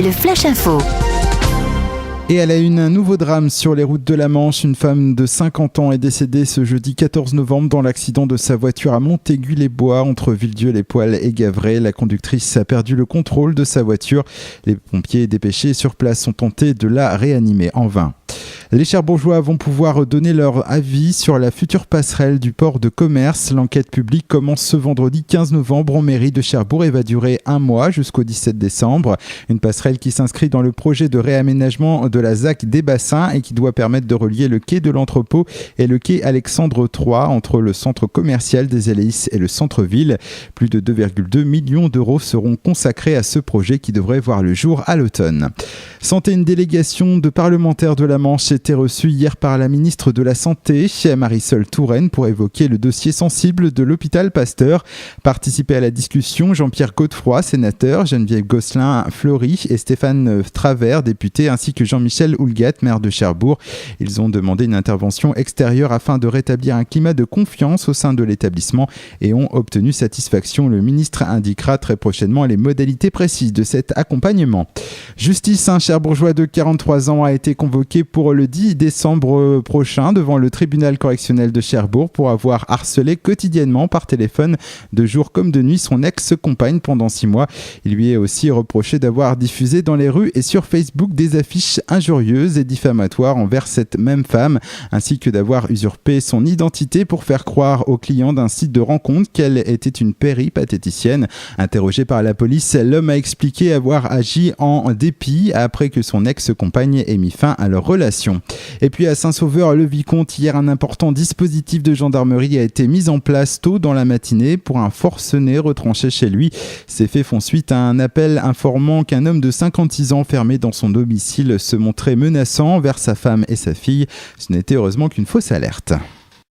le Flash Info. Et à la une, un nouveau drame sur les routes de la Manche. Une femme de 50 ans est décédée ce jeudi 14 novembre dans l'accident de sa voiture à Montaigu-les-Bois entre Villedieu-les-Poêles et Gavray. La conductrice a perdu le contrôle de sa voiture. Les pompiers dépêchés sur place ont tenté de la réanimer en vain. Les Cherbourgeois vont pouvoir donner leur avis sur la future passerelle du port de commerce. L'enquête publique commence ce vendredi 15 novembre en mairie de Cherbourg et va durer un mois jusqu'au 17 décembre. Une passerelle qui s'inscrit dans le projet de réaménagement de la ZAC des Bassins et qui doit permettre de relier le quai de l'entrepôt et le quai Alexandre III entre le centre commercial des Éléis et le centre-ville. Plus de 2,2 millions d'euros seront consacrés à ce projet qui devrait voir le jour à l'automne. Santé, une délégation de parlementaires de la Manche a été reçue hier par la ministre de la Santé, Marisol Touraine, pour évoquer le dossier sensible de l'hôpital Pasteur. Participaient à la discussion Jean-Pierre Godefroy, sénateur, Geneviève Gosselin-Fleury et Stéphane Travers, député, ainsi que Jean-Michel Houlgat, maire de Cherbourg. Ils ont demandé une intervention extérieure afin de rétablir un climat de confiance au sein de l'établissement et ont obtenu satisfaction. Le ministre indiquera très prochainement les modalités précises de cet accompagnement. Justice, un Cherbourgeois de 43 ans a été convoqué pour le 10 décembre prochain devant le tribunal correctionnel de Cherbourg pour avoir harcelé quotidiennement par téléphone de jour comme de nuit son ex-compagne pendant 6 mois. Il lui est aussi reproché d'avoir diffusé dans les rues et sur Facebook des affiches injurieuses et diffamatoires envers cette même femme, ainsi que d'avoir usurpé son identité pour faire croire aux clients d'un site de rencontre qu'elle était une péripatéticienne. Interrogé par la police, l'homme a expliqué avoir agi en dépit après que son ex-compagne ait mis fin à leur relation. Et puis à Saint-Sauveur-le-Vicomte, hier, un important dispositif de gendarmerie a été mis en place tôt dans la matinée pour un forcené retranché chez lui. Ces faits font suite à un appel informant qu'un homme de 56 ans fermé dans son domicile se montrait menaçant envers sa femme et sa fille. Ce n'était heureusement qu'une fausse alerte.